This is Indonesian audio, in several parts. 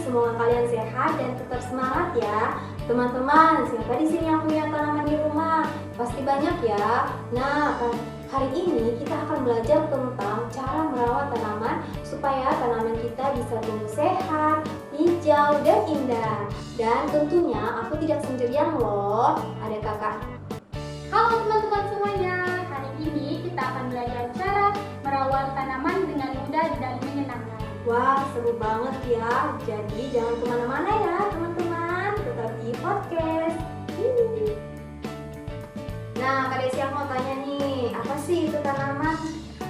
semoga kalian sehat dan tetap semangat ya. Teman-teman, siapa di sini yang punya tanaman di rumah? Pasti banyak ya. Nah, hari ini kita akan belajar tentang cara merawat tanaman supaya tanaman kita bisa tumbuh sehat, hijau, dan indah. Dan tentunya aku tidak sendirian loh, ada kakak. Halo teman-teman semuanya, hari ini kita akan belajar cara merawat tanaman dengan mudah dan menyenangkan. Wah, seru banget ya. Jadi jangan kemana-mana ya teman-teman, tetap di podcast ini. Nah, Kak Desi, aku mau tanya nih, apa sih itu tanaman?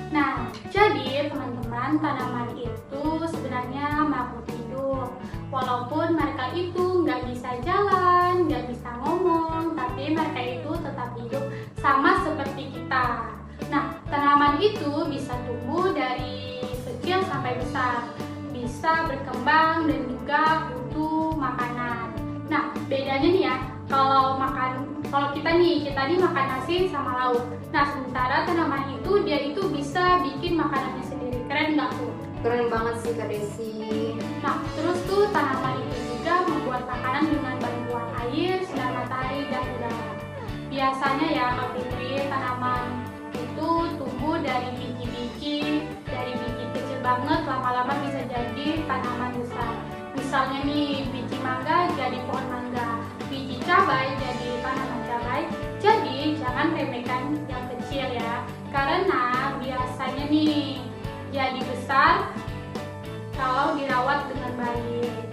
Nah, jadi teman-teman, tanaman itu sebenarnya makhluk hidup. Walaupun mereka itu nggak bisa jalan, nggak bisa ngomong, tapi mereka itu tetap hidup sama seperti kita. Nah, tanaman itu bisa tumbuh dari kecil sampai besar, bisa berkembang dan juga butuh makanan. Nah, bedanya nih ya, kalau kita nih makan nasi sama lauk. Nah, sementara tanaman itu dia itu bisa bikin makanannya sendiri. Keren nggak tuh? Keren banget sih Kak Desi. Nah, terus tuh tanaman itu juga membuat makanan dengan bantuan air, sinar matahari, dan udara. Biasanya ya, Kak Fitri, tanaman itu tumbuh dari biji-biji kecil banget, lama-lama bisa jadi tanaman besar. Misalnya nih, biji mangga jadi pohon mangga, biji cabai jadi tanaman cabai. Jadi jangan remehkan yang kecil ya, karena biasanya nih jadi besar kalau dirawat dengan baik.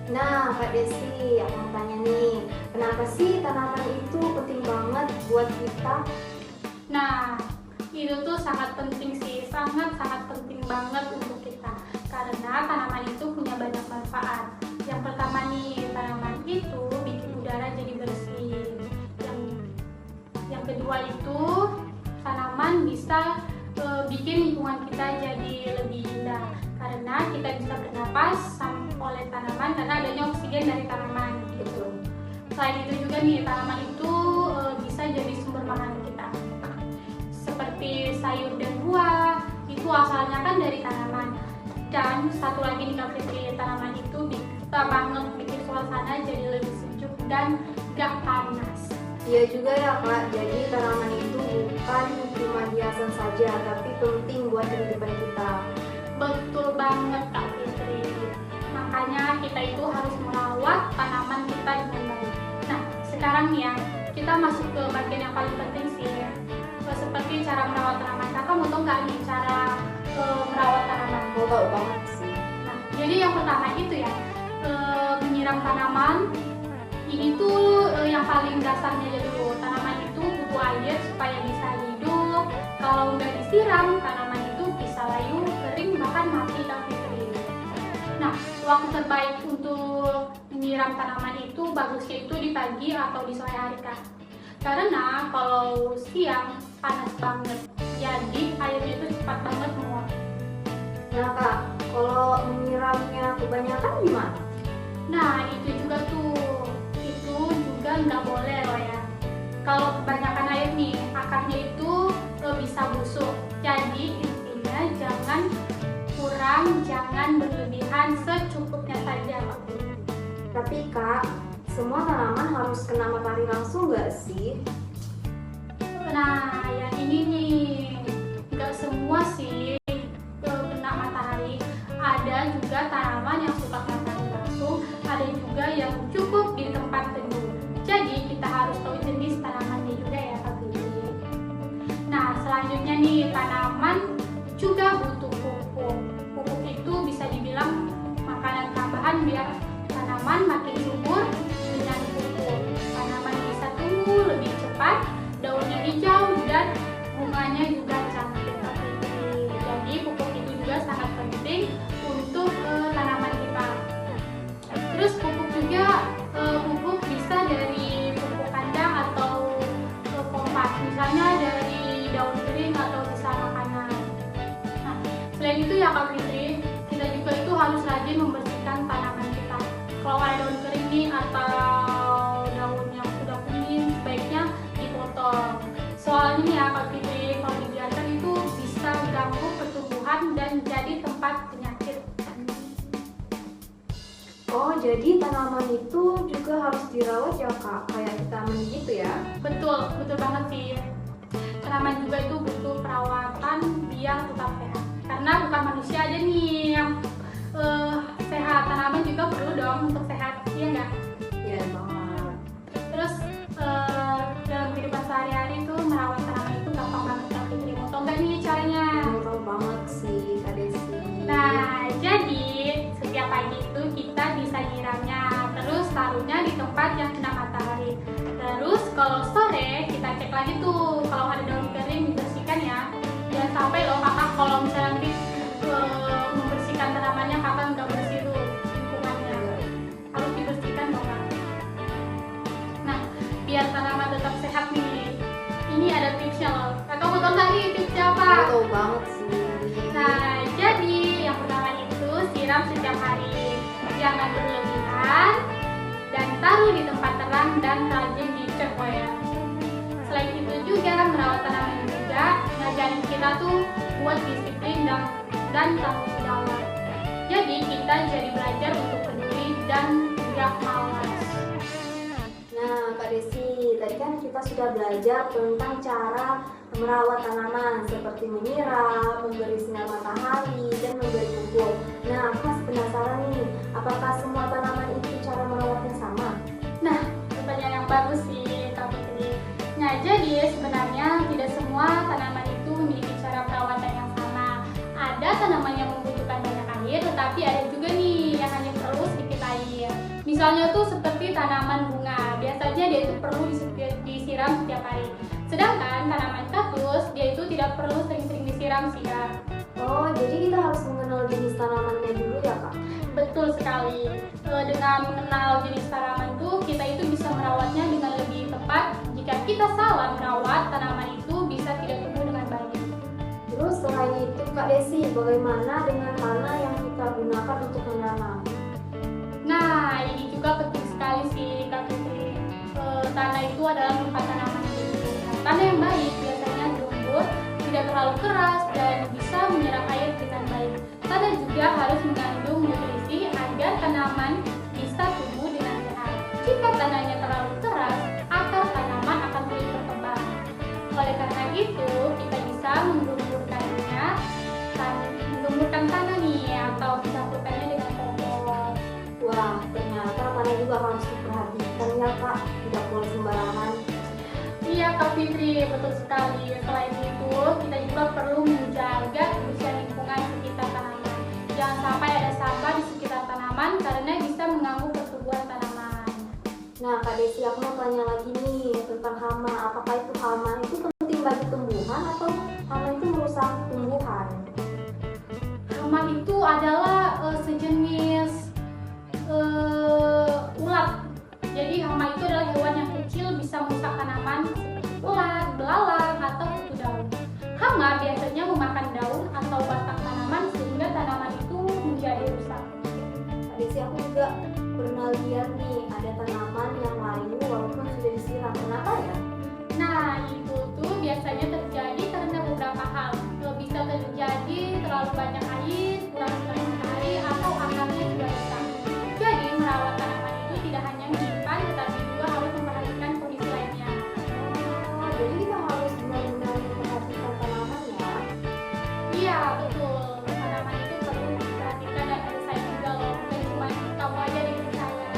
Nah, Kak Desi, aku mau tanya nih, kenapa sih tanaman itu penting banget buat kita? Nah, itu tuh sangat penting sih, sangat penting banget untuk kita, karena tanaman itu punya banyak manfaat. Yang pertama nih, tanaman itu bikin udara jadi bersih. Yang kedua itu, tanaman bisa bikin lingkungan kita jadi lebih indah, karena kita bisa bernapas oleh tanaman karena adanya oksigen dari tanaman. Betul. Selain itu juga nih, tanaman itu bisa jadi sumber makanan kita, seperti sayur dan buah, itu asalnya kan dari tanaman. Dan satu lagi nih Kak Fitri, tanaman itu bisa banget bikin suasana jadi lebih sejuk dan gak panas. Iya juga ya Kak, jadi tanaman itu bukan cuma hiasan saja, tapi penting buat kehidupan kita. Betul banget Kak Fitri. Makanya kita itu harus merawat tanaman kita dengan baik. Nah, sekarang nih ya, kita masuk ke bagian yang paling penting sih, seperti cara merawat tanaman. Kakak mau tau nggak nih cara merawat tanaman? Mau tahu banget sih. Nah, jadi yang pertama itu ya, menyiram tanaman. Ini tuh yang paling dasarnya dulu. Tanaman itu butuh air supaya bisa hidup. Kalau nggak disiram, tanaman itu bisa layu, kering, bahkan mati Kak Fitri. Nah, waktu terbaik untuk menyiram tanaman itu bagusnya itu di pagi atau di sore hari Kak. Karena kalau siang panas banget, jadi airnya itu cepat banget menguap. Nah Kak, kalau menyiramnya kebanyakan gimana? Nah, itu juga nggak boleh loh ya. Kalau kebanyakan air nih, akarnya itu bisa busuk. Jadi intinya jangan kurang, jangan berlebihan, secukupnya saja. Tapi Kak, semua tanaman harus kena matahari langsung nggak sih? Nah, yang ini nih, nggak semua sih kena matahari. Ada juga tanaman yang suka matahari langsung, ada juga yang cukup di tempat teduh. Jadi kita harus tahu jenis tanamannya juga ya Kak Fitri. Nah, selanjutnya nih, tanaman juga butuh pupuk. Pupuk itu bisa dibilang makanan tambahan biar tanaman makin subur. Dengan pupuk, tanaman bisa tumbuh lebih cepat, daunnya hijau dan bunganya juga cantik Kak Fitri. Jadi pupuk itu juga sangat penting untuk tanaman kita. Terus pupuk juga pupuk bisa dari pupuk kandang atau kompas, misalnya dari daun kering atau sisa makanan. Nah, selain itu ya Kak Fitri, kita juga itu harus rajin membersihkan tanaman kita. Kalau ada daun kering nih atau daun yang sudah kuning, sebaiknya dipotong. Soalnya nih ya Kak Fitri, kalau dibiarkan Oh, jadi tanaman itu juga harus dirawat ya Kak, kayak vitamin gitu ya? Betul, betul banget sih. Tanaman juga itu butuh perawatan biar tetap sehat. Karena bukan manusia aja nih yang sehat, tanaman juga perlu dong untuk sehat, iya nggak? Iya banget. Terus dalam kehidupan sehari-hari tuh merawat tanaman itu gampang banget Kak Fitri. Mau tau nggak nih caranya? Tahu banget sih Kak Desi. Nah, jadi setiap pagi itu kita bisa nyiramnya, terus taruhnya di tempat yang kena matahari. Terus kalau sore kita cek lagi tuh, kalau ada daun kering dibersihkan ya. Jangan sampai loh kakak kalau misalnya nanti membersihkan tanamannya kakak nggak bersih tuh lingkungannya. Harus dibersihkan dong Kak. Nah, biar tanaman tetap sehat nih, ini ada tipsnya loh. Kakak mau tahu nggak nih tipsnya apa? Aku tahu banget sih. Nah, jadi yang pertama itu siram setiap hari, jangan berlebihan, dan taruh di tempat terang dan rajin dicek ya. Selain itu juga merawat tanaman juga ngajarin kita tuh buat disiplin dan tanggung jawab. Jadi kita jadi belajar untuk peduli dan tidak malas. Nah, Kak Desi, tadi kan kita sudah belajar tentang cara merawat tanaman seperti menyiram, memberi sinar matahari, dan memberi pupuk. Nah, aku masih penasaran nih, apakah semua tanaman itu cara merawatnya sama? Nah, pertanyaan yang bagus sih Kak Fitri. Nah, jadi sebenarnya tidak semua tanaman itu memiliki cara perawatan yang sama. Ada tanaman yang membutuhkan banyak air, tetapi ada juga nih yang hanya perlu sedikit air. Misalnya tuh seperti tanaman bunga, biasanya dia itu perlu disiram setiap hari. Sedangkan tanaman kaktus, dia itu tidak perlu sering-sering disiram sih Kak. Oh, jadi kita harus mengenal jenis tanamannya dulu ya Kak? Betul sekali. Dengan mengenal jenis tanaman tuh, kita itu bisa merawatnya dengan lebih tepat. Jika kita salah merawat, tanaman itu bisa tidak tumbuh dengan baik. Terus selain itu Kak Desi, bagaimana dengan tanah yang kita gunakan untuk menanam? Nah, ini juga penting sekali sih Kak Fitri. Tanah itu adalah tempat tanaman tumbuh. Nah, tanah yang baik biasanya gembur, tidak terlalu keras, dan bisa menyerap air dengan baik. Tanah juga harus mengandung nutrisi agar tanaman bisa tumbuh dengan sehat. Jika tanahnya terlalu keras, akar tanaman akan sulit berkembang. Oleh karena itu, kita bisa menggemburkan tanah nih, atau mencampurkannya dengan kompos. Wah, ternyata tanah juga harus diperhatikan ya Kak, tidak boleh sembarangan. Iya Kak Fitri, betul sekali. Selain itu, kita juga perlu menjaga kebersihan lingkungan sekitar tanaman. Jangan sampai ada sampah di sekitar tanaman karena bisa mengganggu pertumbuhan tanaman. Nah Kak Desi, aku mau tanya lagi nih tentang hama. Apakah itu hama itu penting bagi tumbuhan atau hama itu merusak tumbuhan? Hama itu adalah sejenis ulat. Jadi hama itu adalah hewan yang kecil, bisa merusak tanaman seperti ulat, belalang, atau kutu daun. Hama biasanya memakan daun atau batang tanaman sehingga tanaman itu menjadi rusak. Kak Desi, aku juga pernah lihat nih ada tanaman yang layu walaupun sudah disiram. Kenapa ya? Nah, itu tuh biasanya terjadi karena beberapa hal. Bisa terjadi terlalu banyak air, kurang sinar matahari, atau akarnya juga rusak. Jadi merawat tanaman itu tidak hanya menyimpan, tetapi juga harus memperhatikan kondisi lainnya. Oh, jadi kita harus benar-benar memperhatikan tanaman ya. Iya, betul. Tanaman itu perlu diperhatikan dan harus sayang juga loh. Bukan cuma kamu aja di saya.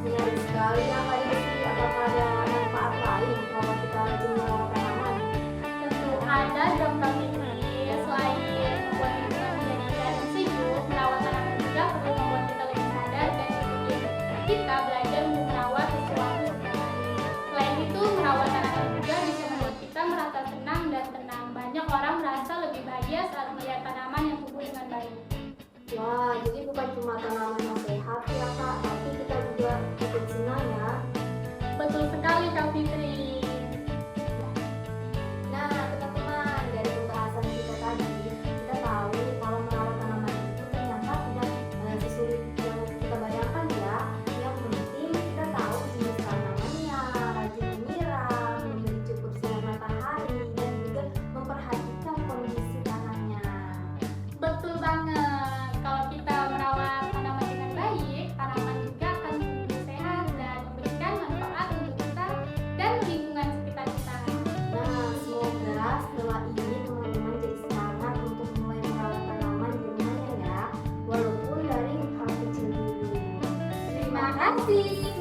Menarik sekali ya Kak Desi. Apakah ada manfaat lain kalau kita rajin merawat tanaman? Tentu ada dong Kak Fitri. Selain membuat lingkungan menjadi indah dan sejuk, merawat tanaman juga perlu membuat kita lebih sadar dan disiplin. Kita belajar untuk merawat sesuatu setiap hari. Selain itu, merawat tanaman juga bisa membuat kita merasa tenang dan tenang. Banyak orang merasa lebih bahagia saat melihat tanaman yang tumbuh dengan baik. Wah, jadi bukan cuma tanaman yang sehat ya Kak, tapi kita juga ikut senang ya. Betul sekali Kak Fitri. Nah, teman-teman, dari pembahasan kita tadi, kita tahu kalau merawat tanaman itu ternyata tidak sesulit yang kita bayangkan ya. Yang penting kita tahu jenis tanamannya, rajin menyiram, memberi cukup sinar matahari, dan juga memperhatikan kondisi tanahnya. Betul banget. Kalau kita merawat tanaman dengan baik, tanaman kasih.